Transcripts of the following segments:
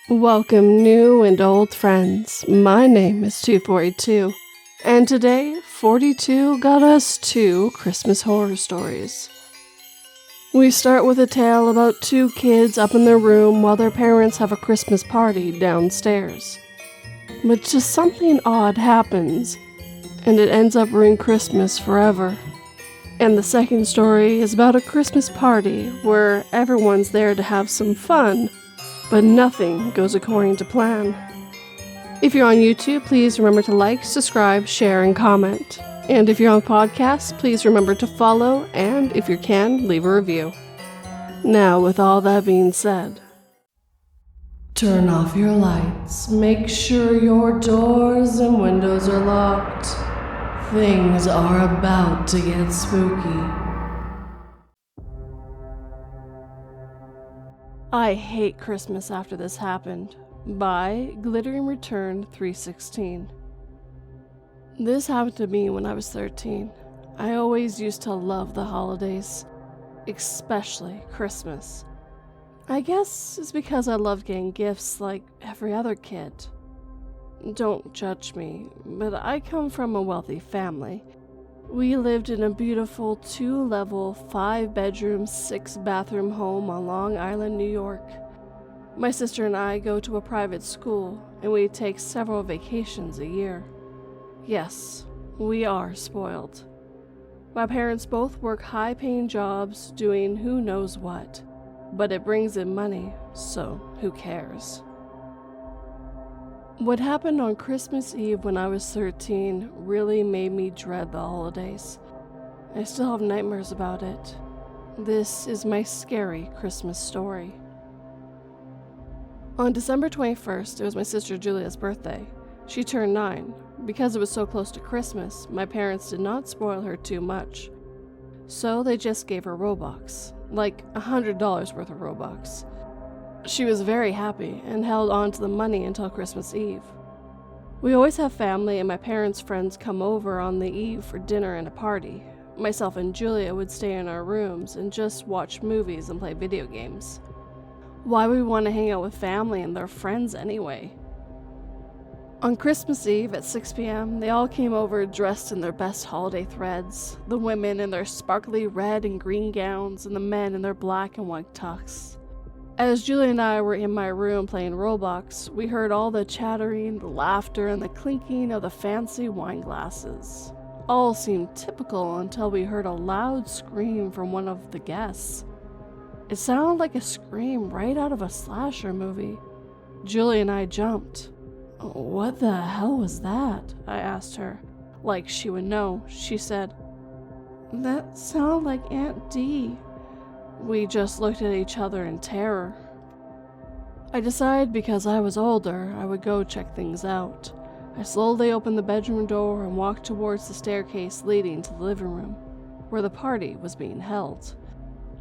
Welcome new and old friends, my name is 242, and today 42 got us 2 Christmas horror stories. We start with a tale about 2 kids up in their room while their parents have a Christmas party downstairs. But just something odd happens, and it ends up ruining Christmas forever. And the second story is about a Christmas party where everyone's there to have some fun, but nothing goes according to plan. If you're on YouTube, please remember to like, subscribe, share, and comment. And if you're on podcasts, please remember to follow, and if you can, leave a review. Now, with all that being said, turn off your lights, make sure your doors and windows are locked. Things are about to get spooky. I Hate Christmas After This Happened by Glittering Return 316. This happened to me when I was 13. I always used to love the holidays, especially Christmas. I guess it's because I loved getting gifts like every other kid. Don't judge me, but I come from a wealthy family. We lived in a beautiful 2-level, 5-bedroom, 6-bathroom home on Long Island, New York. My sister and I go to a private school, and we take several vacations a year. Yes, we are spoiled. My parents both work high-paying jobs doing who knows what, but it brings in money, so who cares? What happened on Christmas Eve when I was 13 really made me dread the holidays. I still have nightmares about it. This is my scary Christmas story. On December 21st, it was my sister Julia's birthday. She turned 9. Because it was so close to Christmas, my parents did not spoil her too much. So they just gave her Robux, like $100 worth of Robux. She was very happy and held on to the money until Christmas Eve. We always have family and my parents' friends come over on the eve for dinner and a party. Myself and Julia would stay in our rooms and just watch movies and play video games. Why would we want to hang out with family and their friends anyway? On Christmas Eve at 6 p.m., they all came over dressed in their best holiday threads, the women in their sparkly red and green gowns and the men in their black and white tux. As Julia and I were in my room playing Roblox, we heard all the chattering, the laughter, and the clinking of the fancy wine glasses. All seemed typical until we heard a loud scream from one of the guests. It sounded like a scream right out of a slasher movie. Julia and I jumped. "What the hell was that?" I asked her. Like she would know, she said, "That sounded like Aunt Dee." We just looked at each other in terror. I decided because I was older, I would go check things out. I slowly opened the bedroom door and walked towards the staircase leading to the living room, where the party was being held.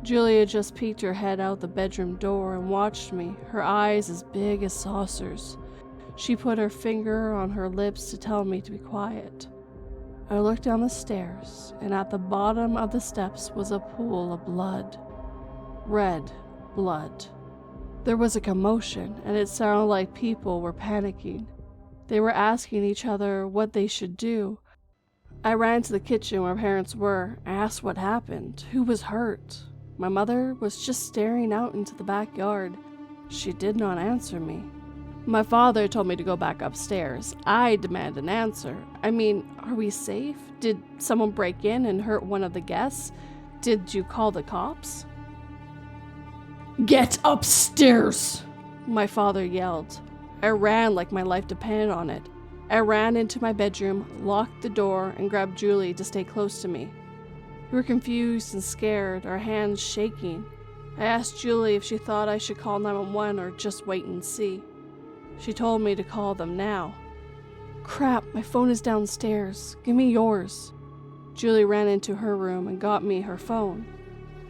Julia just peeked her head out the bedroom door and watched me, her eyes as big as saucers. She put her finger on her lips to tell me to be quiet. I looked down the stairs, and at the bottom of the steps was a pool of blood. Red blood. There was a commotion, and it sounded like people were panicking. They were asking each other what they should do. I ran to the kitchen where parents were. I asked what happened, who was hurt. My mother was just staring out into the backyard. She did not answer me. My father told me to go back upstairs. I demanded an answer. I mean, are we safe? Did someone break in and hurt one of the guests? Did you call the cops? "Get upstairs!" my father yelled. I ran like my life depended on it. I ran into my bedroom, locked the door, and grabbed Julie to stay close to me. We were confused and scared, our hands shaking. I asked Julie if she thought I should call 911 or just wait and see. She told me to call them now. "Crap, my phone is downstairs. Give me yours." Julie ran into her room and got me her phone.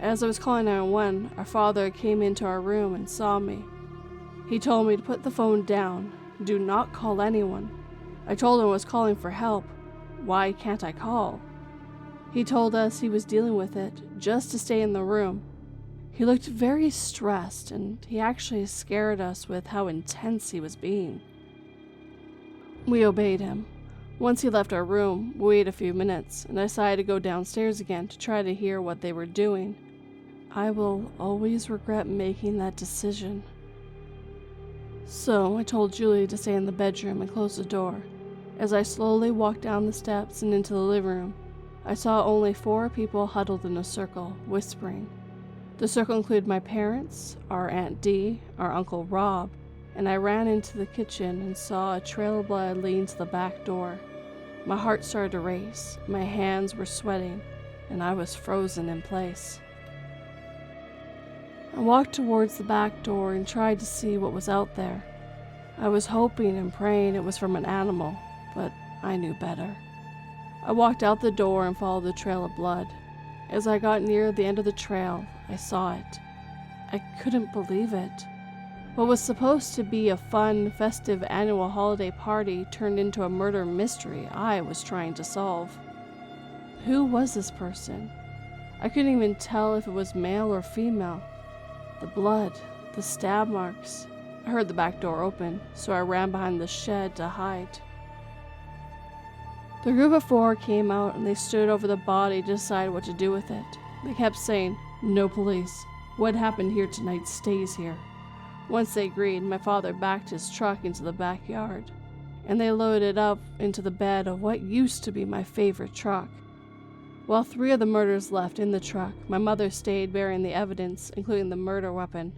As I was calling 911, our father came into our room and saw me. He told me to put the phone down. Do not call anyone. I told him I was calling for help. Why can't I call? He told us he was dealing with it, just to stay in the room. He looked very stressed, and he actually scared us with how intense he was being. We obeyed him. Once he left our room, we waited a few minutes, and I decided to go downstairs again to try to hear what they were doing. I will always regret making that decision. So I told Julie to stay in the bedroom and close the door. As I slowly walked down the steps and into the living room, I saw only 4 people huddled in a circle, whispering. The circle included my parents, our Aunt Dee, our Uncle Rob, and I ran into the kitchen and saw a trail of blood leading to the back door. My heart started to race, my hands were sweating, and I was frozen in place. I walked towards the back door and tried to see what was out there. I was hoping and praying it was from an animal, but I knew better. I walked out the door and followed the trail of blood. As I got near the end of the trail, I saw it. I couldn't believe it. What was supposed to be a fun, festive annual holiday party turned into a murder mystery I was trying to solve. Who was this person? I couldn't even tell if it was male or female. The blood, the stab marks. I heard the back door open, so I ran behind the shed to hide. The group of 4 came out and they stood over the body to decide what to do with it. They kept saying, "No police. What happened here tonight stays here." Once they agreed, my father backed his truck into the backyard, and they loaded it up into the bed of what used to be my favorite truck. While 3 of the murders left in the truck, my mother stayed burying the evidence, including the murder weapon.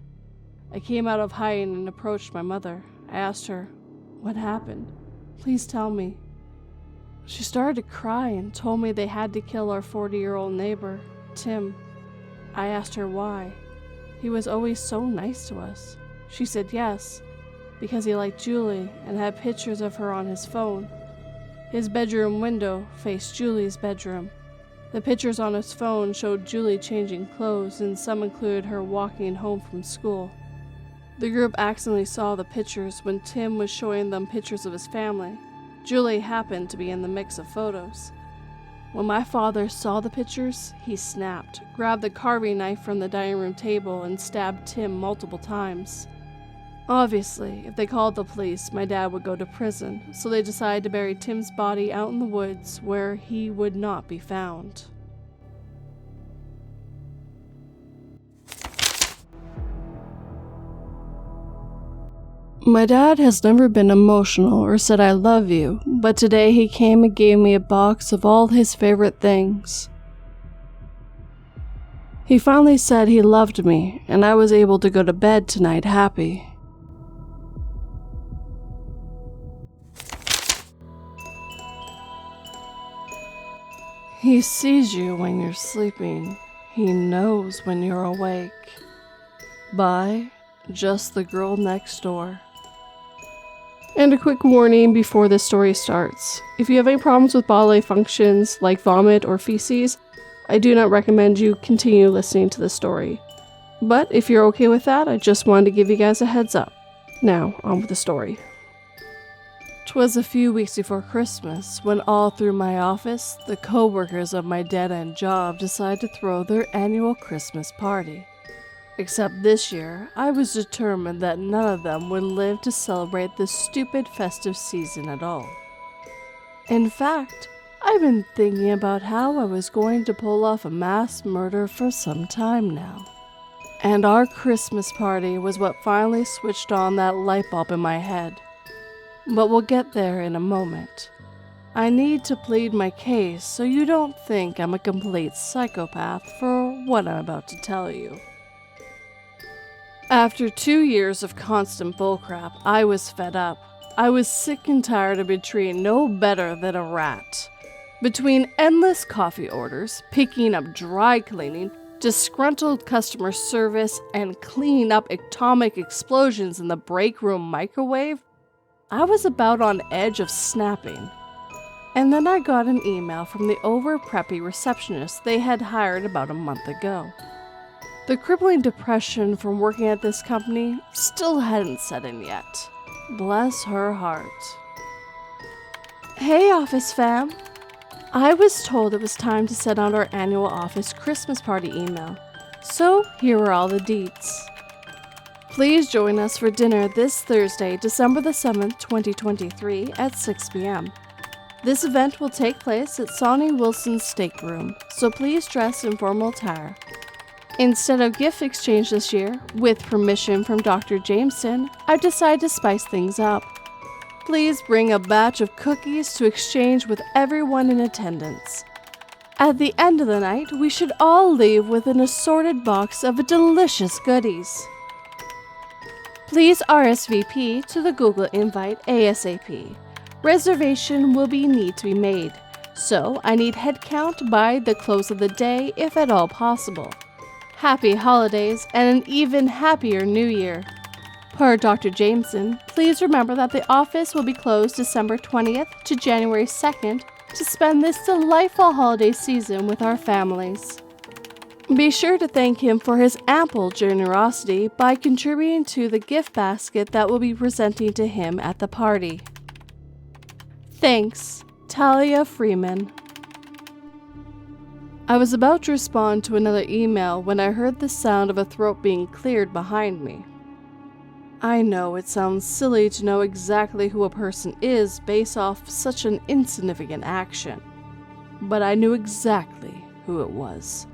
I came out of hiding and approached my mother. I asked her, "What happened? Please tell me." She started to cry and told me they had to kill our 40-year-old neighbor, Tim. I asked her why. He was always so nice to us. She said yes, because he liked Julie and had pictures of her on his phone. His bedroom window faced Julie's bedroom. The pictures on his phone showed Julie changing clothes, and some included her walking home from school. The group accidentally saw the pictures when Tim was showing them pictures of his family. Julie happened to be in the mix of photos. When my father saw the pictures, he snapped, grabbed the carving knife from the dining room table, and stabbed Tim multiple times. Obviously, if they called the police, my dad would go to prison, so they decided to bury Tim's body out in the woods where he would not be found. My dad has never been emotional or said I love you, but today he came and gave me a box of all his favorite things. He finally said he loved me, and I was able to go to bed tonight happy. He sees you when you're sleeping. He knows when you're awake. By Justhegirlnextdoor. And a quick warning before this story starts. If you have any problems with bodily functions like vomit or feces, I do not recommend you continue listening to the story. But if you're okay with that, I just wanted to give you guys a heads up. Now, on with the story. 'Twas a few weeks before Christmas when all through my office, the co-workers of my dead-end job decided to throw their annual Christmas party. Except this year, I was determined that none of them would live to celebrate this stupid festive season at all. In fact, I've been thinking about how I was going to pull off a mass murder for some time now. And our Christmas party was what finally switched on that light bulb in my head. But we'll get there in a moment. I need to plead my case so you don't think I'm a complete psychopath for what I'm about to tell you. After 2 years of constant bullcrap, I was fed up. I was sick and tired of being treated no better than a rat. Between endless coffee orders, picking up dry cleaning, disgruntled customer service, and cleaning up atomic explosions in the break room microwave, I was about on edge of snapping. And then I got an email from the over-preppy receptionist they had hired about a month ago. The crippling depression from working at this company still hadn't set in yet. Bless her heart. Hey, office fam. I was told it was time to send out our annual office Christmas party email. So here are all the deets. Please join us for dinner this Thursday, December the 7th, 2023 at 6 p.m. This event will take place at Sonny Wilson's Steak Room, so please dress in formal attire. Instead of gift exchange this year, with permission from Dr. Jameson, I've decided to spice things up. Please bring a batch of cookies to exchange with everyone in attendance. At the end of the night, we should all leave with an assorted box of delicious goodies. Please RSVP to the Google invite ASAP. Reservation will need to be made, so I need head count by the close of the day if at all possible. Happy holidays and an even happier New Year. Per Dr. Jameson, please remember that the office will be closed December 20th to January 2nd to spend this delightful holiday season with our families. Be sure to thank him for his ample generosity by contributing to the gift basket that will be presenting to him at the party. Thanks, Talia Freeman. I was about to respond to another email when I heard the sound of a throat being cleared behind me. I know it sounds silly to know exactly who a person is based off such an insignificant action, but I knew exactly who it was.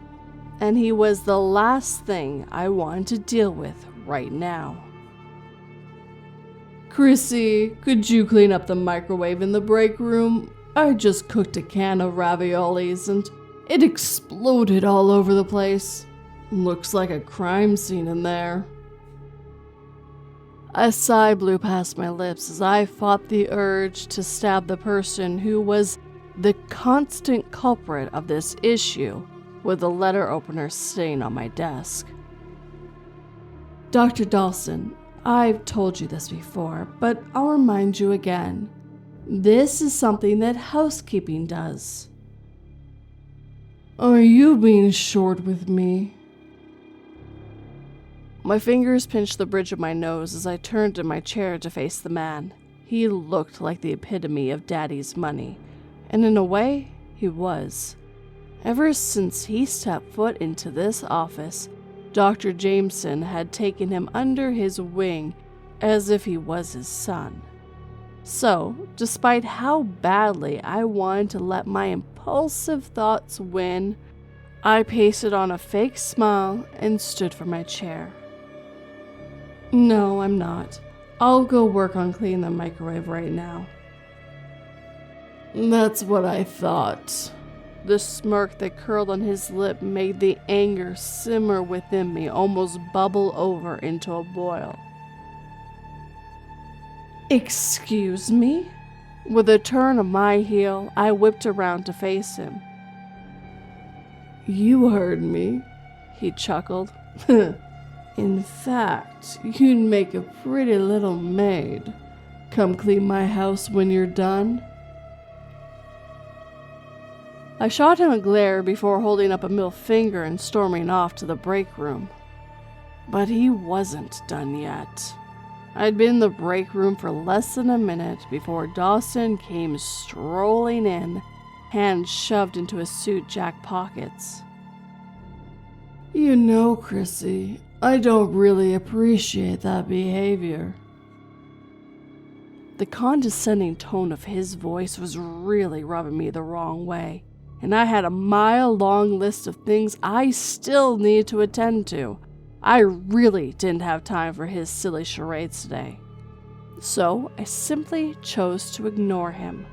And he was the last thing I wanted to deal with right now. Chrissy, could you clean up the microwave in the break room? I just cooked a can of raviolis and it exploded all over the place. Looks like a crime scene in there. A sigh blew past my lips as I fought the urge to stab the person who was the constant culprit of this issue with the letter opener sitting on my desk. Dr. Dawson, I've told you this before, but I'll remind you again. This is something that housekeeping does. Are you being short with me? My fingers pinched the bridge of my nose as I turned in my chair to face the man. He looked like the epitome of daddy's money, and in a way, he was. Ever since he stepped foot into this office, Dr. Jameson had taken him under his wing as if he was his son. So, despite how badly I wanted to let my impulsive thoughts win, I pasted on a fake smile and stood for my chair. No, I'm not. I'll go work on cleaning the microwave right now. That's what I thought. The smirk that curled on his lip made the anger simmer within me almost bubble over into a boil. Excuse me? With a turn of my heel, I whipped around to face him. You heard me, he chuckled. In fact, you'd make a pretty little maid. Come clean my house when you're done. I shot him a glare before holding up a middle finger and storming off to the break room. But he wasn't done yet. I'd been in the break room for less than a minute before Dawson came strolling in, hands shoved into his suit jack pockets. You know, Chrissy, I don't really appreciate that behavior. The condescending tone of his voice was really rubbing me the wrong way, and I had a mile-long list of things I still needed to attend to. I really didn't have time for his silly charades today. So I simply chose to ignore him,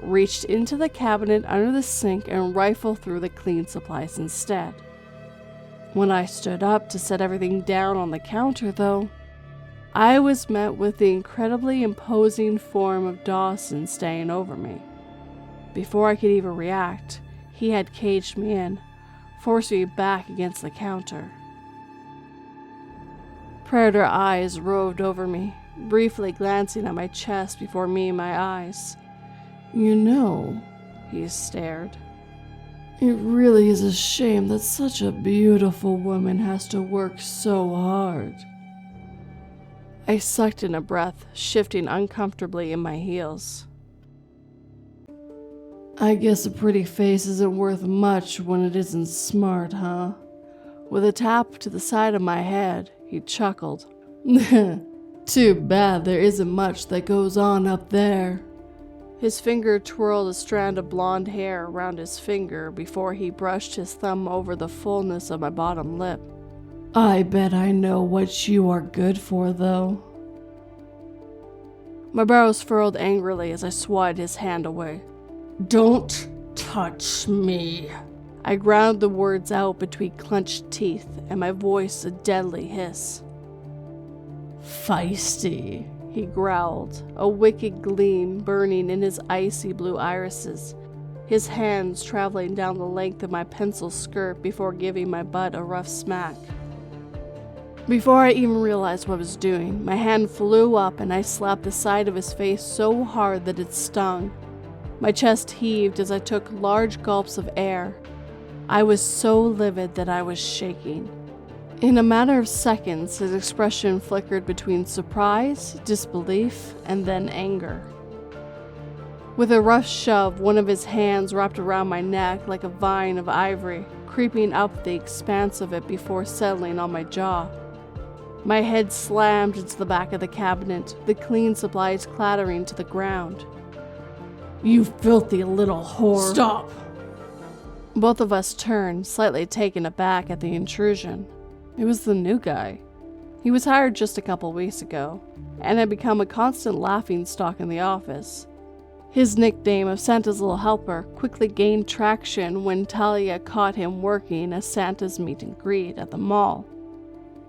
reached into the cabinet under the sink and rifled through the clean supplies instead. When I stood up to set everything down on the counter, though, I was met with the incredibly imposing form of Dawson staying over me. Before I could even react, he had caged me in, forcing me back against the counter. Predator eyes roved over me, briefly glancing at my chest before meeting my eyes. You know, he stared. It really is a shame that such a beautiful woman has to work so hard. I sucked in a breath, shifting uncomfortably in my heels. I guess a pretty face isn't worth much when it isn't smart, huh? With a tap to the side of my head, he chuckled. Too bad there isn't much that goes on up there. His finger twirled a strand of blonde hair around his finger before he brushed his thumb over the fullness of my bottom lip. I bet I know what you are good for, though. My brows furrowed angrily as I swatted his hand away. Don't touch me. I ground the words out between clenched teeth and my voice a deadly hiss. Feisty, he growled, a wicked gleam burning in his icy blue irises, his hands traveling down the length of my pencil skirt before giving my butt a rough smack. Before I even realized what I was doing, my hand flew up and I slapped the side of his face so hard that it stung. My chest heaved as I took large gulps of air. I was so livid that I was shaking. In a matter of seconds, his expression flickered between surprise, disbelief, and then anger. With a rough shove, one of his hands wrapped around my neck like a vine of ivory, creeping up the expanse of it before settling on my jaw. My head slammed into the back of the cabinet, the clean supplies clattering to the ground. You filthy little whore. Stop! Both of us turned, slightly taken aback at the intrusion. It was the new guy. He was hired just a couple weeks ago, and had become a constant laughingstock in the office. His nickname of Santa's Little Helper quickly gained traction when Talia caught him working as Santa's meet and greet at the mall.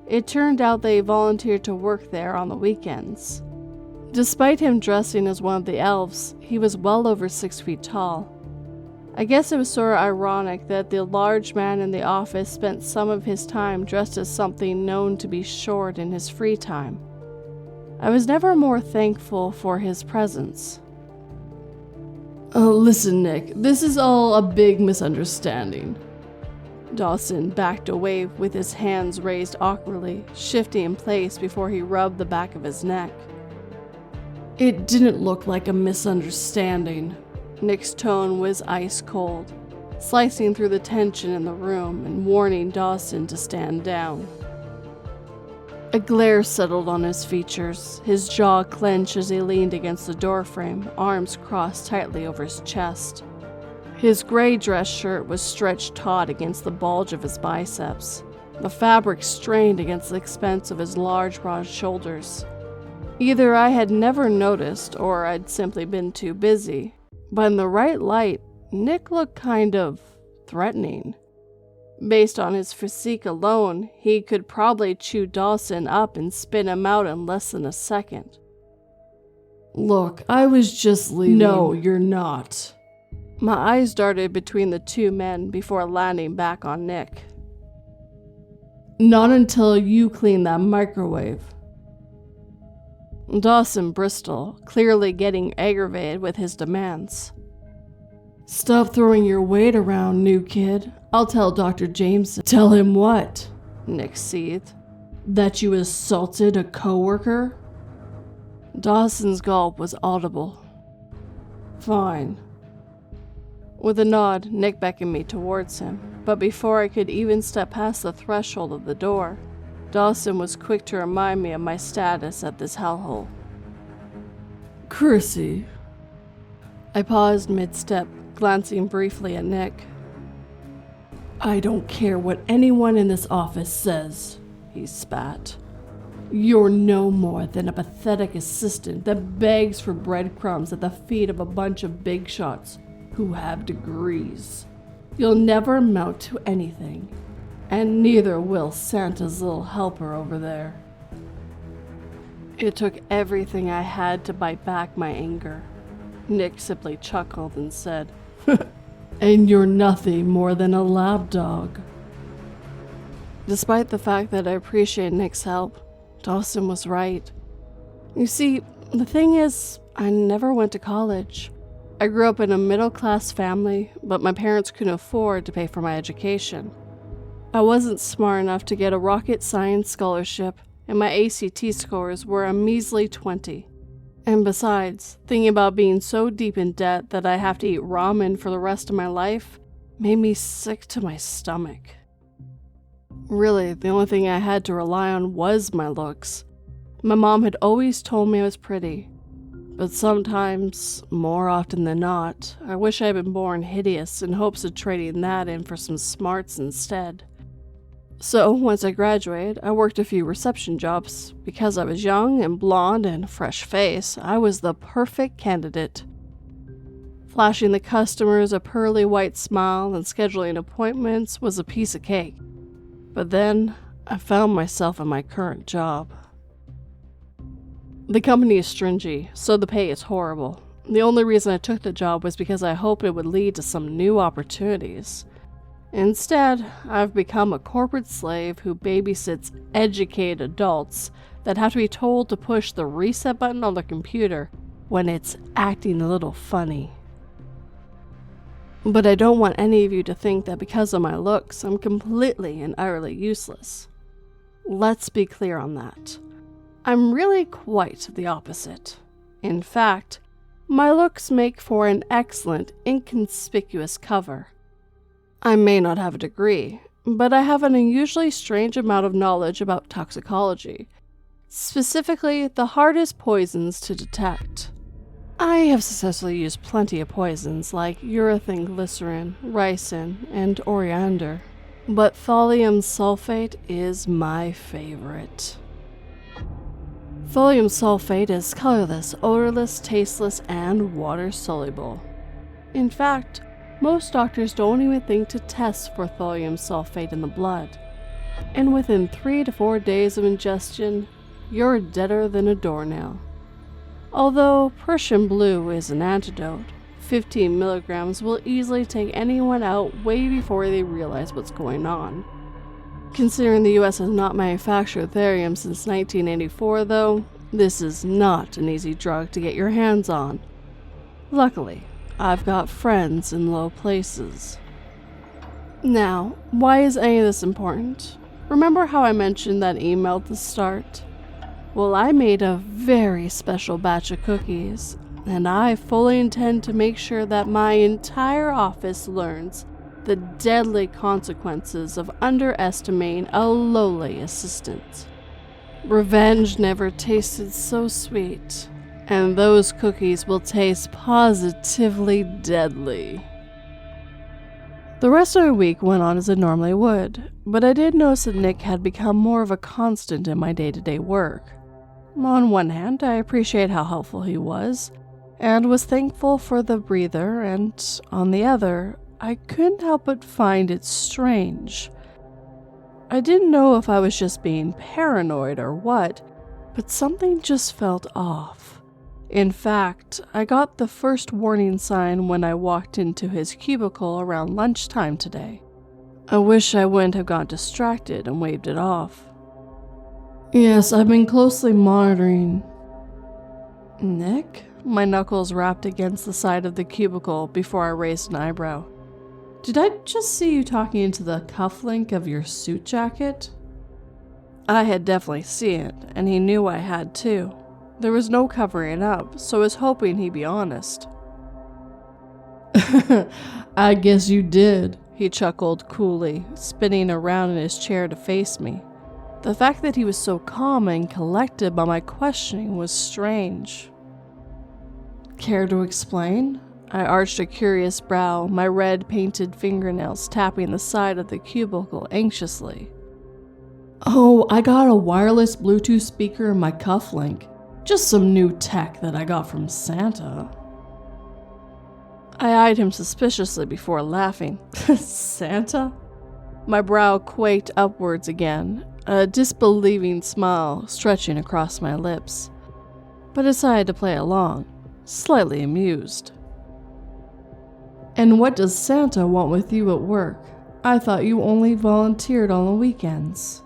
It turned out they volunteered to work there on the weekends. Despite him dressing as one of the elves, he was well over 6 feet tall. I guess it was sort of ironic that the large man in the office spent some of his time dressed as something known to be short in his free time. I was never more thankful for his presence. Listen, Nick, this is all a big misunderstanding. Dawson backed away with his hands raised awkwardly, shifting in place before he rubbed the back of his neck. It didn't look like a misunderstanding. Nick's tone was ice cold, slicing through the tension in the room and warning Dawson to stand down. A glare settled on his features, his jaw clenched as he leaned against the doorframe, arms crossed tightly over his chest. His gray dress shirt was stretched taut against the bulge of his biceps, the fabric strained against the expanse of his large, broad shoulders. Either I had never noticed, or I'd simply been too busy. But in the right light, Nick looked kind of threatening. Based on his physique alone, he could probably chew Dawson up and spit him out in less than a second. Look, I was just leaving. No, you're not. My eyes darted between the two men before landing back on Nick. Not until you clean that microwave. Dawson bristled, clearly getting aggravated with his demands. Stop throwing your weight around, new kid. I'll tell Dr. Jameson. Tell him what? Nick seethed. That you assaulted a coworker? Dawson's gulp was audible. Fine. With a nod, Nick beckoned me towards him, but before I could even step past the threshold of the door, Dawson was quick to remind me of my status at this hellhole. Chrissy. I paused mid-step, glancing briefly at Nick. I don't care what anyone in this office says, he spat. You're no more than a pathetic assistant that begs for breadcrumbs at the feet of a bunch of big shots who have degrees. You'll never amount to anything. And neither will Santa's little helper over there. It took everything I had to bite back my anger. Nick simply chuckled and said, And you're nothing more than a lapdog. Despite the fact that I appreciate Nick's help, Dawson was right. You see, the thing is, I never went to college. I grew up in a middle-class family, but my parents couldn't afford to pay for my education. I wasn't smart enough to get a rocket science scholarship, and my ACT scores were a measly 20. And besides, thinking about being so deep in debt that I have to eat ramen for the rest of my life made me sick to my stomach. Really, the only thing I had to rely on was my looks. My mom had always told me I was pretty, but sometimes, more often than not, I wish I had been born hideous in hopes of trading that in for some smarts instead. So, once I graduated, I worked a few reception jobs. Because I was young and blonde and fresh face, I was the perfect candidate. Flashing the customers a pearly white smile and scheduling appointments was a piece of cake. But then, I found myself in my current job. The company is stringy, so the pay is horrible. The only reason I took the job was because I hoped it would lead to some new opportunities. Instead, I've become a corporate slave who babysits educated adults that have to be told to push the reset button on their computer when it's acting a little funny. But I don't want any of you to think that because of my looks, I'm completely and utterly useless. Let's be clear on that. I'm really quite the opposite. In fact, my looks make for an excellent, inconspicuous cover. I may not have a degree, but I have an unusually strange amount of knowledge about toxicology, specifically the hardest poisons to detect. I have successfully used plenty of poisons like urethane glycerin, ricin, and coriander, but thallium sulfate is my favorite. Thallium sulfate is colorless, odorless, tasteless, and water-soluble. In fact, most doctors don't even think to test for thallium sulfate in the blood, and within 3 to 4 days of ingestion, you're deader than a doornail. Although Prussian blue is an antidote, 15 milligrams will easily take anyone out way before they realize what's going on. Considering the US has not manufactured thallium since 1984 though, this is not an easy drug to get your hands on. Luckily, I've got friends in low places. Now, why is any of this important? Remember how I mentioned that email at the start? Well, I made a very special batch of cookies, and I fully intend to make sure that my entire office learns the deadly consequences of underestimating a lowly assistant. Revenge never tasted so sweet, and those cookies will taste positively deadly. The rest of the week went on as it normally would, but I did notice that Nick had become more of a constant in my day-to-day work. On one hand, I appreciate how helpful he was, and was thankful for the breather, and on the other, I couldn't help but find it strange. I didn't know if I was just being paranoid or what, but something just felt off. In fact, I got the first warning sign when I walked into his cubicle around lunchtime today. I wish I wouldn't have got distracted and waved it off. Yes, I've been closely monitoring. Nick? My knuckles rapped against the side of the cubicle before I raised an eyebrow. Did I just see you talking into the cufflink of your suit jacket? I had definitely seen it, and he knew I had too. There was no covering it up, so I was hoping he'd be honest. I guess you did, he chuckled coolly, spinning around in his chair to face me. The fact that he was so calm and collected by my questioning was strange. Care to explain? I arched a curious brow, my red-painted fingernails tapping the side of the cubicle anxiously. Oh, I got a wireless Bluetooth speaker in my cufflink. Just some new tech that I got from Santa. I eyed him suspiciously before laughing. Santa? My brow quaked upwards again, a disbelieving smile stretching across my lips, but decided to play along, slightly amused. And what does Santa want with you at work? I thought you only volunteered on the weekends.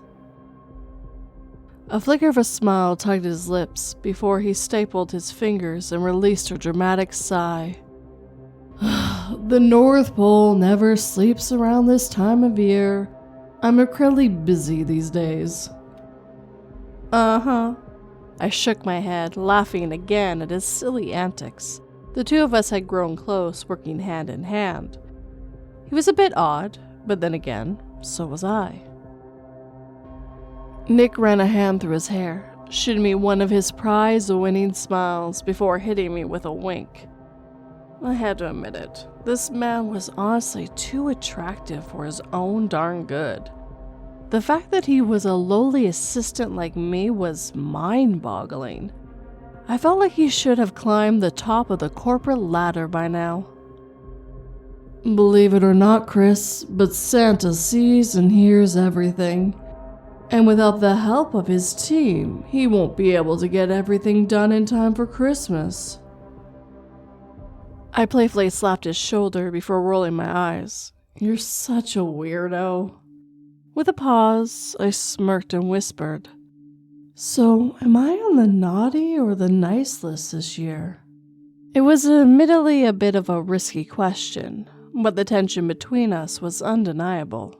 A flicker of a smile tugged at his lips before he stapled his fingers and released a dramatic sigh. The North Pole never sleeps around this time of year. I'm incredibly busy these days. Uh-huh. I shook my head, laughing again at his silly antics. The two of us had grown close, working hand in hand. He was a bit odd, but then again, so was I. Nick ran a hand through his hair, shooting me one of his prize-winning smiles before hitting me with a wink. I had to admit it, this man was honestly too attractive for his own darn good. The fact that he was a lowly assistant like me was mind-boggling. I felt like he should have climbed the top of the corporate ladder by now. Believe it or not, Chris, but Santa sees and hears everything. And without the help of his team, he won't be able to get everything done in time for Christmas. I playfully slapped his shoulder before rolling my eyes. You're such a weirdo. With a pause, I smirked and whispered, So, am I on the naughty or the nice list this year? It was admittedly a bit of a risky question, but the tension between us was undeniable.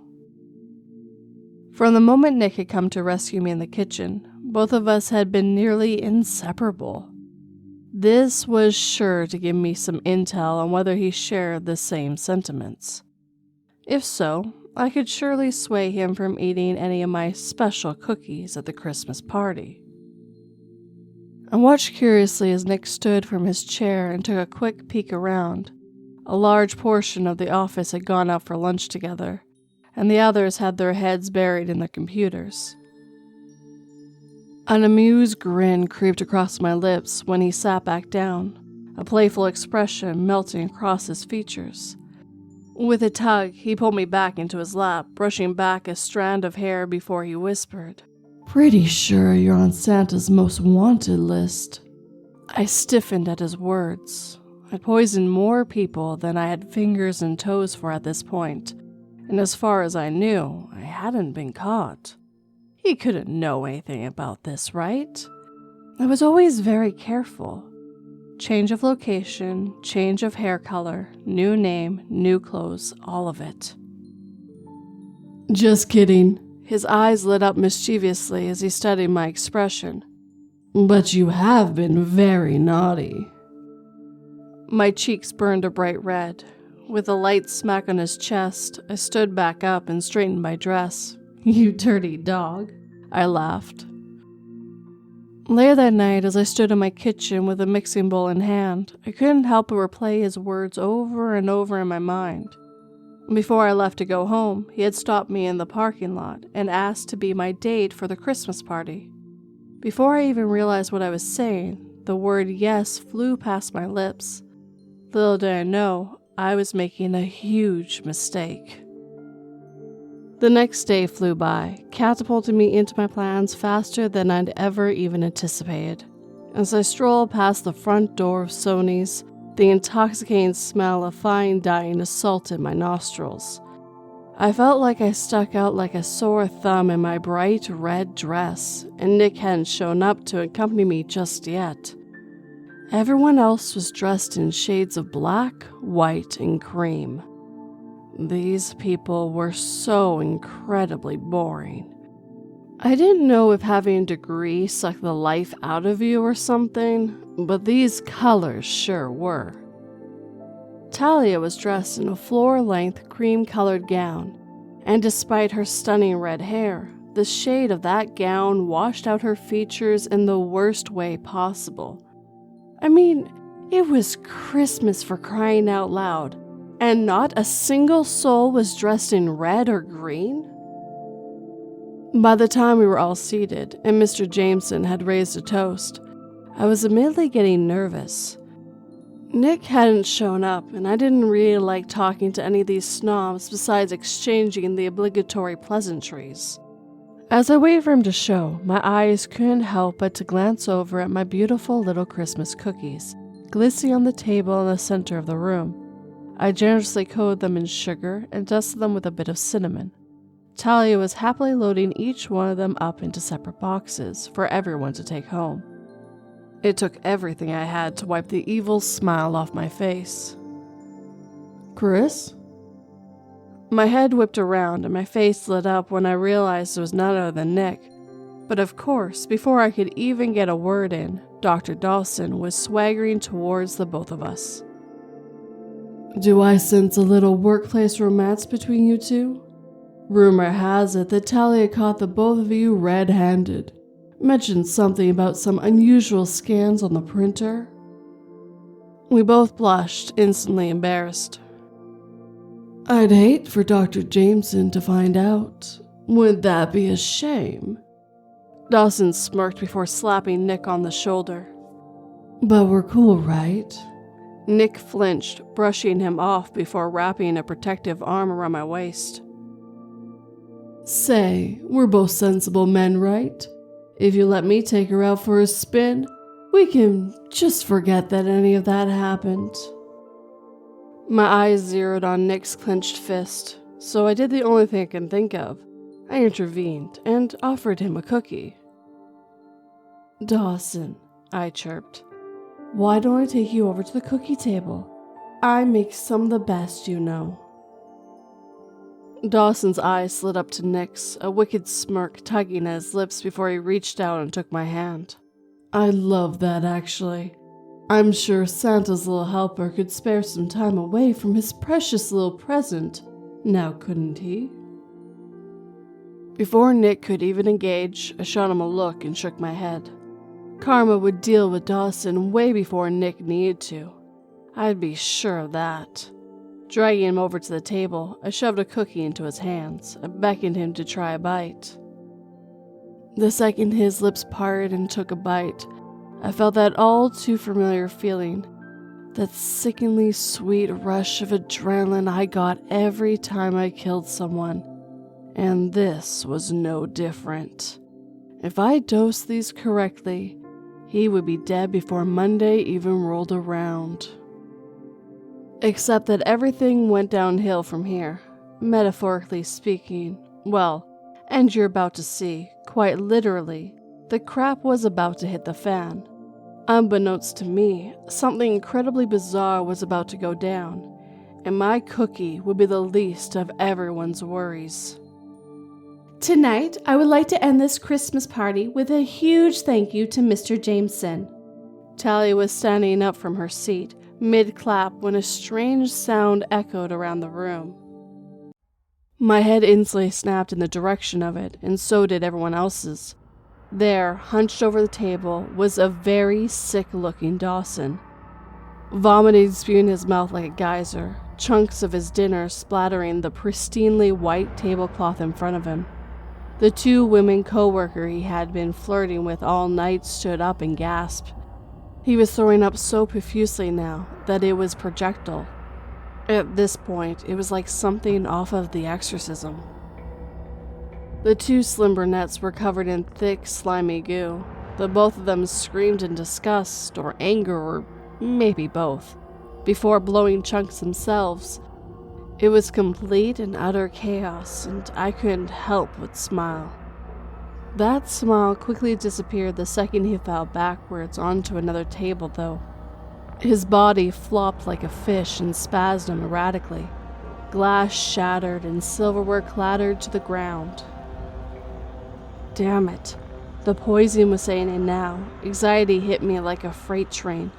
From the moment Nick had come to rescue me in the kitchen, both of us had been nearly inseparable. This was sure to give me some intel on whether he shared the same sentiments. If so, I could surely sway him from eating any of my special cookies at the Christmas party. I watched curiously as Nick stood from his chair and took a quick peek around. A large portion of the office had gone out for lunch together, and the others had their heads buried in their computers. An amused grin creeped across my lips when he sat back down, a playful expression melting across his features. With a tug, he pulled me back into his lap, brushing back a strand of hair before he whispered, Pretty sure you're on Santa's most wanted list. I stiffened at his words. I'd poisoned more people than I had fingers and toes for at this point, and as far as I knew, I hadn't been caught. He couldn't know anything about this, right? I was always very careful. Change of location, change of hair color, new name, new clothes, all of it. Just kidding. His eyes lit up mischievously as he studied my expression. But you have been very naughty. My cheeks burned a bright red. With a light smack on his chest, I stood back up and straightened my dress. You dirty dog, I laughed. Later that night, as I stood in my kitchen with a mixing bowl in hand, I couldn't help but replay his words over and over in my mind. Before I left to go home, he had stopped me in the parking lot and asked to be my date for the Christmas party. Before I even realized what I was saying, the word yes flew past my lips. Little did I know, I was making a huge mistake. The next day flew by, catapulting me into my plans faster than I'd ever even anticipated. As I strolled past the front door of Sony's, the intoxicating smell of fine dining assaulted my nostrils. I felt like I stuck out like a sore thumb in my bright red dress, and Nick hadn't shown up to accompany me just yet. Everyone else was dressed in shades of black, white, and cream. These people were so incredibly boring. I didn't know if having a degree sucked the life out of you or something, but these colors sure were. Talia was dressed in a floor-length cream-colored gown, and despite her stunning red hair, the shade of that gown washed out her features in the worst way possible. I mean, it was Christmas for crying out loud, and not a single soul was dressed in red or green? By the time we were all seated and Mr. Jameson had raised a toast, I was admittedly getting nervous. Nick hadn't shown up, and I didn't really like talking to any of these snobs besides exchanging the obligatory pleasantries. As I waited for him to show, my eyes couldn't help but to glance over at my beautiful little Christmas cookies, glistening on the table in the center of the room. I generously coated them in sugar and dusted them with a bit of cinnamon. Talia was happily loading each one of them up into separate boxes for everyone to take home. It took everything I had to wipe the evil smile off my face. Chris? My head whipped around and my face lit up when I realized it was none other than Nick. But of course, before I could even get a word in, Dr. Dawson was swaggering towards the both of us. Do I sense a little workplace romance between you two? Rumor has it that Talia caught the both of you red-handed. Mentioned something about some unusual scans on the printer. We both blushed, instantly embarrassed. I'd hate for Dr. Jameson to find out. Wouldn't that be a shame? Dawson smirked before slapping Nick on the shoulder. But we're cool, right? Nick flinched, brushing him off before wrapping a protective arm around my waist. Say, we're both sensible men, right? If you let me take her out for a spin, we can just forget that any of that happened. My eyes zeroed on Nick's clenched fist, so I did the only thing I can think of. I intervened and offered him a cookie. Dawson, I chirped. Why don't I take you over to the cookie table? I make some of the best, you know. Dawson's eyes slid up to Nick's, a wicked smirk tugging at his lips before he reached out and took my hand. I love that, actually. I'm sure Santa's little helper could spare some time away from his precious little present, now couldn't he? Before Nick could even engage, I shot him a look and shook my head. Karma would deal with Dawson way before Nick needed to. I'd be sure of that. Dragging him over to the table, I shoved a cookie into his hands and beckoned him to try a bite. The second his lips parted and took a bite, I felt that all too familiar feeling, that sickeningly sweet rush of adrenaline I got every time I killed someone, and this was no different. If I dosed these correctly, he would be dead before Monday even rolled around. Except that everything went downhill from here, metaphorically speaking. Well, and you're about to see, quite literally, the crap was about to hit the fan. Unbeknownst to me, something incredibly bizarre was about to go down, and my cookie would be the least of everyone's worries. Tonight, I would like to end this Christmas party with a huge thank you to Mr. Jameson. Talia was standing up from her seat, mid-clap, when a strange sound echoed around the room. My head instantly snapped in the direction of it, and so did everyone else's. There, hunched over the table, was a very sick-looking Dawson. Vomiting spewed in his mouth like a geyser, chunks of his dinner splattering the pristinely white tablecloth in front of him. The two women co-worker he had been flirting with all night stood up and gasped. He was throwing up so profusely now that it was projectile. At this point, it was like something off of The Exorcism. The two slim brunettes were covered in thick, slimy goo. The both of them screamed in disgust or anger or maybe both, before blowing chunks themselves. It was complete and utter chaos, and I couldn't help but smile. That smile quickly disappeared the second he fell backwards onto another table, though. His body flopped like a fish and spasmed erratically. Glass shattered and silverware clattered to the ground. Damn it. The poison was setting in now. Anxiety hit me like a freight train.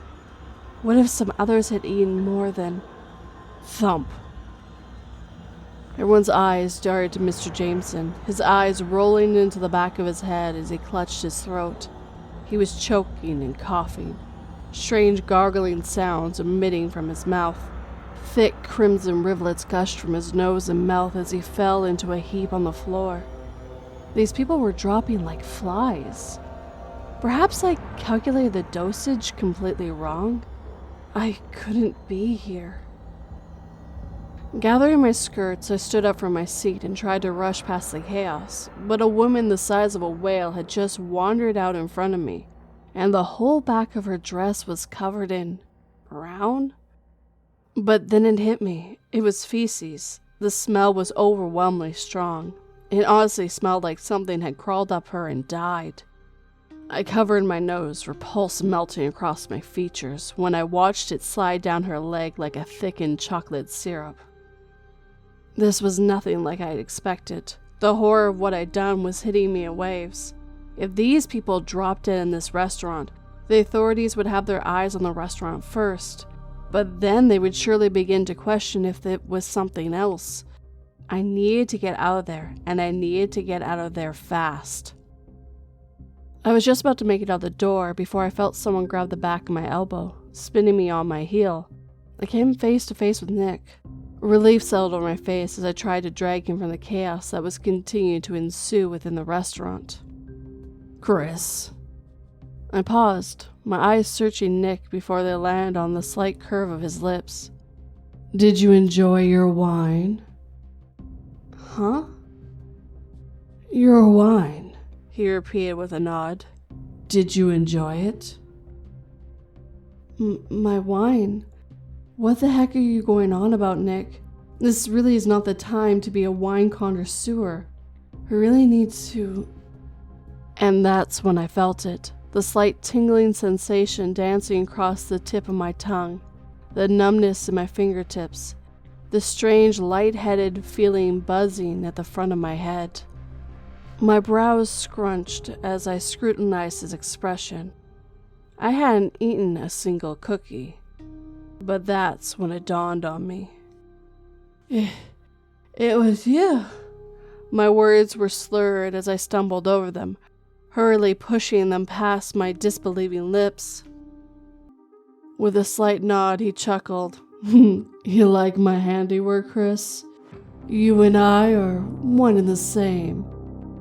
What if some others had eaten more than... Thump. Everyone's eyes darted to Mr. Jameson, his eyes rolling into the back of his head as he clutched his throat. He was choking and coughing, strange gargling sounds emitting from his mouth. Thick crimson rivulets gushed from his nose and mouth as he fell into a heap on the floor. These people were dropping like flies. Perhaps I calculated the dosage completely wrong. I couldn't be here. Gathering my skirts, I stood up from my seat and tried to rush past the chaos, but a woman the size of a whale had just wandered out in front of me, and the whole back of her dress was covered in... brown? But then it hit me. It was feces. The smell was overwhelmingly strong. It honestly smelled like something had crawled up her and died. I covered my nose, repulse melting across my features, when I watched it slide down her leg like a thickened chocolate syrup. This was nothing like I had expected. The horror of what I'd done was hitting me in waves. If these people dropped in this restaurant, the authorities would have their eyes on the restaurant first, but then they would surely begin to question if it was something else. I needed to get out of there, and I needed to get out of there fast. I was just about to make it out the door before I felt someone grab the back of my elbow, spinning me on my heel. I came face to face with Nick. Relief settled over my face as I tried to drag him from the chaos that was continuing to ensue within the restaurant. "Chris." I paused, my eyes searching Nick before they landed on the slight curve of his lips. "Did you enjoy your wine?" "Huh?" "Your wine," he repeated with a nod. "Did you enjoy it?" My wine? What the heck are you going on about, Nick? This really is not the time to be a wine connoisseur. I really need to... And that's when I felt it. The slight tingling sensation dancing across the tip of my tongue. The numbness in my fingertips. The strange lightheaded feeling buzzing at the front of my head. My brows scrunched as I scrutinized his expression. I hadn't eaten a single cookie. But that's when it dawned on me. It was you. My words were slurred as I stumbled over them, hurriedly pushing them past my disbelieving lips. With a slight nod, he chuckled. "You like my handiwork, Chris? You and I are one and the same.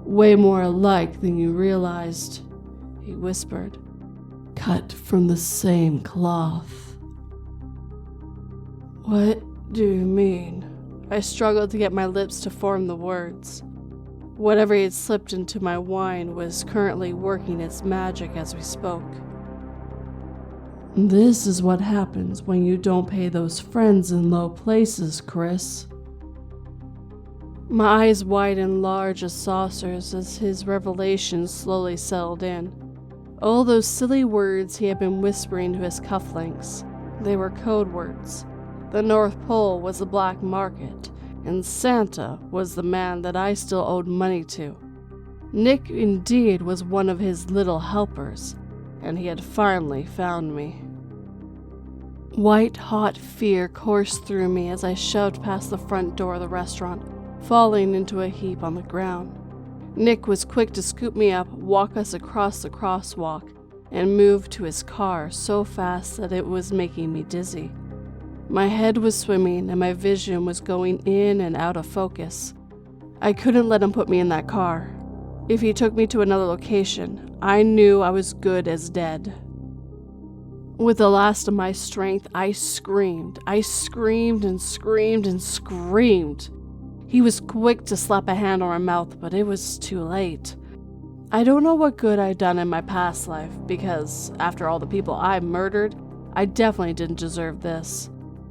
Way more alike than you realized," he whispered. "Cut from the same cloth." "What do you mean?" I struggled to get my lips to form the words. Whatever had slipped into my wine was currently working its magic as we spoke. "This is what happens when you don't pay those friends in low places, Chris." My eyes widened large as saucers as his revelation slowly settled in. All those silly words he had been whispering to his cufflinks, they were code words. The North Pole was the black market, and Santa was the man that I still owed money to. Nick indeed was one of his little helpers, and he had finally found me. White-hot fear coursed through me as I shoved past the front door of the restaurant, falling into a heap on the ground. Nick was quick to scoop me up, walk us across the crosswalk, and move to his car so fast that it was making me dizzy. My head was swimming and my vision was going in and out of focus. I couldn't let him put me in that car. If he took me to another location, I knew I was good as dead. With the last of my strength, I screamed. I screamed and screamed and screamed. He was quick to slap a hand on my mouth, but it was too late. I don't know what good I'd done in my past life, because after all the people I murdered, I definitely didn't deserve this.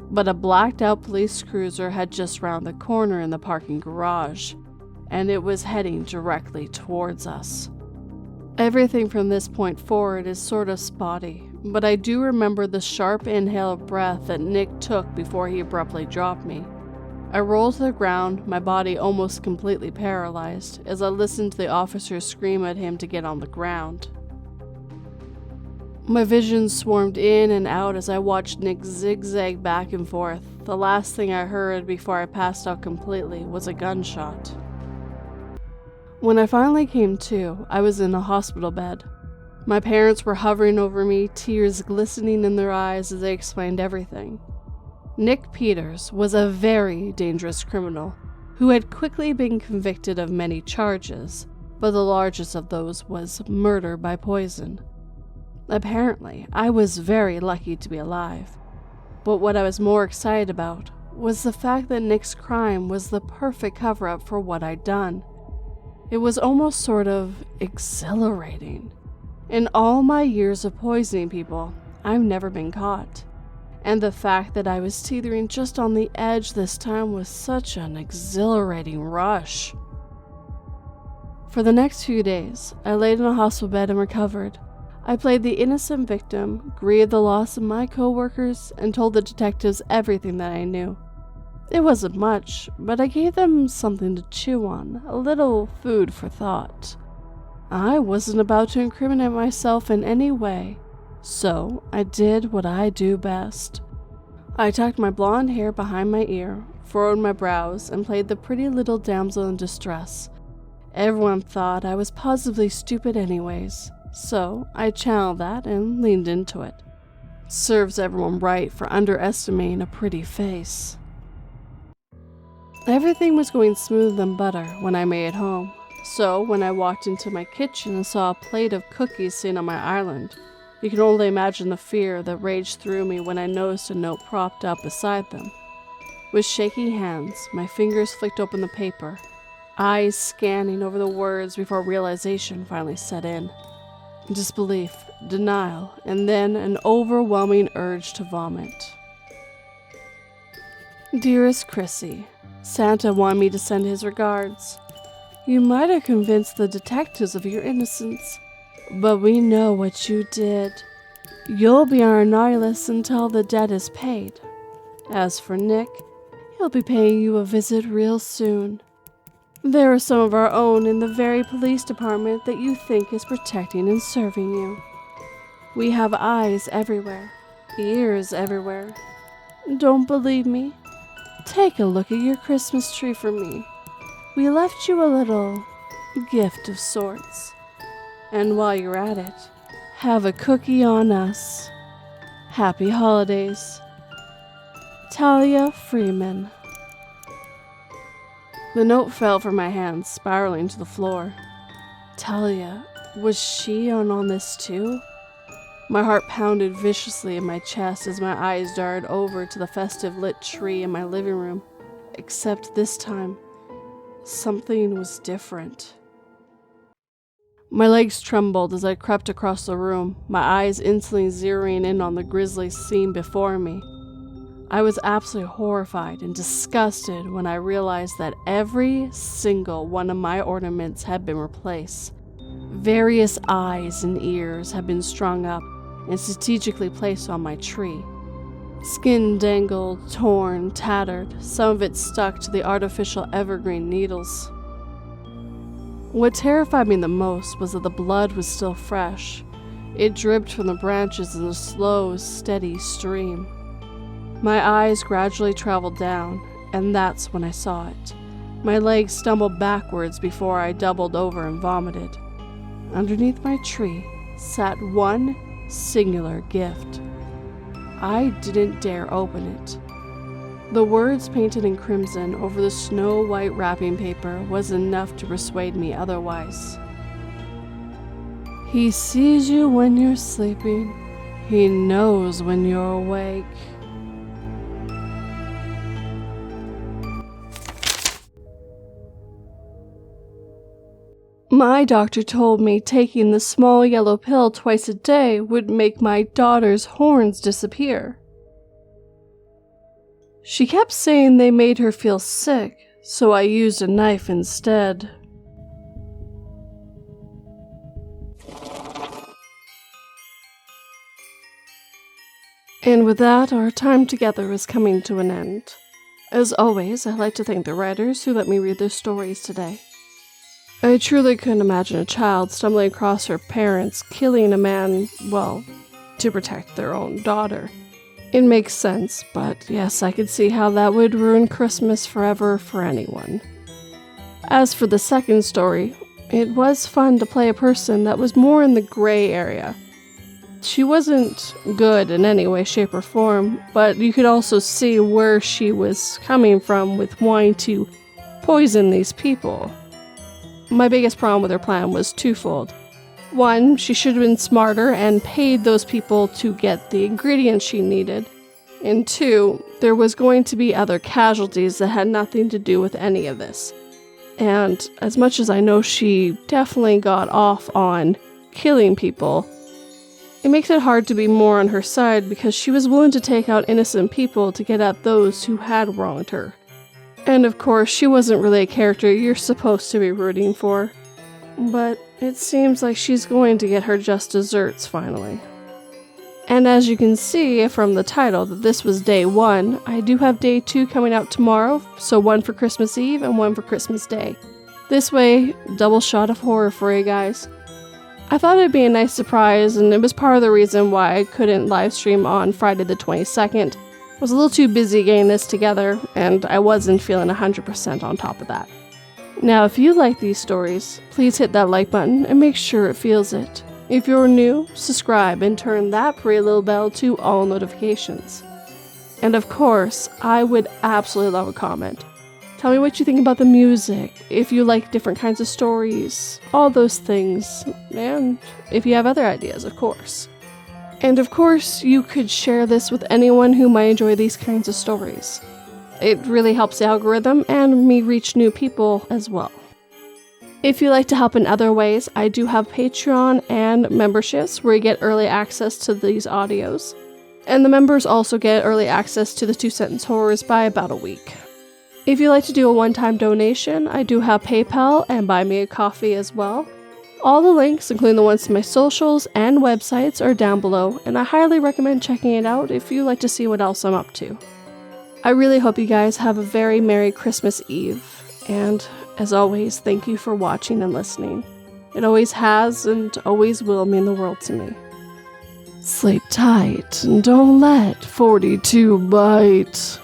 But a blacked-out police cruiser had just round the corner in the parking garage, and it was heading directly towards us. Everything from this point forward is sort of spotty, but I do remember the sharp inhale of breath that Nick took before he abruptly dropped me. I rolled to the ground, my body almost completely paralyzed, as I listened to the officer scream at him to get on the ground. My vision swarmed in and out as I watched Nick zigzag back and forth. The last thing I heard before I passed out completely was a gunshot. When I finally came to, I was in a hospital bed. My parents were hovering over me, tears glistening in their eyes as they explained everything. Nick Peters was a very dangerous criminal who had quickly been convicted of many charges, but the largest of those was murder by poison. Apparently, I was very lucky to be alive, but what I was more excited about was the fact that Nick's crime was the perfect cover-up for what I'd done. It was almost sort of exhilarating. In all my years of poisoning people, I've never been caught. And the fact that I was teetering just on the edge this time was such an exhilarating rush. For the next few days, I laid in a hospital bed and recovered. I played the innocent victim, grieved the loss of my co-workers, and told the detectives everything that I knew. It wasn't much, but I gave them something to chew on, a little food for thought. I wasn't about to incriminate myself in any way, so I did what I do best. I tucked my blonde hair behind my ear, furrowed my brows, and played the pretty little damsel in distress. Everyone thought I was positively stupid anyways, so I channeled that and leaned into it. Serves everyone right for underestimating a pretty face. Everything was going smoother than butter when I made it home, so when I walked into my kitchen and saw a plate of cookies sitting on my island, you can only imagine the fear that raged through me when I noticed a note propped up beside them. With shaking hands, my fingers flicked open the paper, eyes scanning over the words before realization finally set in. Disbelief, denial, and then an overwhelming urge to vomit. Dearest Chrissy, Santa wanted me to send his regards. You might have convinced the detectives of your innocence, but we know what you did. You'll be on our naughty list until the debt is paid. As for Nick, he'll be paying you a visit real soon. There are some of our own in the very police department that you think is protecting and serving you. We have eyes everywhere, ears everywhere. Don't believe me? Take a look at your Christmas tree for me. We left you a little gift of sorts. And while you're at it, have a cookie on us. Happy holidays. Talia Freeman. The note fell from my hands, spiraling to the floor. Talia, was she on this too? My heart pounded viciously in my chest as my eyes darted over to the festive lit tree in my living room. Except this time, something was different. My legs trembled as I crept across the room, my eyes instantly zeroing in on the grisly scene before me. I was absolutely horrified and disgusted when I realized that every single one of my ornaments had been replaced. Various eyes and ears had been strung up and strategically placed on my tree. Skin dangled, torn, tattered, some of it stuck to the artificial evergreen needles. What terrified me the most was that the blood was still fresh. It dripped from the branches in a slow, steady stream. My eyes gradually traveled down, and that's when I saw it. My legs stumbled backwards before I doubled over and vomited. Underneath my tree sat one singular gift. I didn't dare open it. The words painted in crimson over the snow-white wrapping paper was enough to persuade me otherwise. He sees you when you're sleeping. He knows when you're awake. My doctor told me taking the small yellow pill twice a day would make my daughter's horns disappear. She kept saying they made her feel sick, so I used a knife instead. And with that, our time together is coming to an end. As always, I'd like to thank the writers who let me read their stories today. I truly couldn't imagine a child stumbling across her parents killing a man, well, to protect their own daughter. It makes sense, but yes, I could see how that would ruin Christmas forever for anyone. As for the second story, it was fun to play a person that was more in the gray area. She wasn't good in any way, shape, or form, but you could also see where she was coming from with wanting to poison these people. My biggest problem with her plan was twofold. One, she should have been smarter and paid those people to get the ingredients she needed. And two, there was going to be other casualties that had nothing to do with any of this. And as much as I know she definitely got off on killing people, it makes it hard to be more on her side because she was willing to take out innocent people to get at those who had wronged her. And of course, she wasn't really a character you're supposed to be rooting for. But it seems like she's going to get her just desserts finally. And as you can see from the title that this was day 1, I do have day 2 coming out tomorrow, so one for Christmas Eve and one for Christmas Day. This way, double shot of horror for you guys. I thought it'd be a nice surprise, and it was part of the reason why I couldn't live stream on Friday the 22nd. I was a little too busy getting this together, and I wasn't feeling 100% on top of that. Now, if you like these stories, please hit that like button and make sure it feels it. If you're new, subscribe and turn that pretty little bell to all notifications. And of course, I would absolutely love a comment. Tell me what you think about the music, if you like different kinds of stories, all those things, and if you have other ideas, of course. And of course, you could share this with anyone who might enjoy these kinds of stories. It really helps the algorithm and me reach new people as well. If you'd like to help in other ways, I do have Patreon and memberships where you get early access to these audios. And the members also get early access to the 2-sentence horrors by about a week. If you'd like to do a one-time donation, I do have PayPal and Buy Me a Coffee as well. All the links, including the ones to my socials and websites, are down below, and I highly recommend checking it out if you'd like to see what else I'm up to. I really hope you guys have a very Merry Christmas Eve, and as always, thank you for watching and listening. It always has and always will mean the world to me. Sleep tight and don't let 42 bite.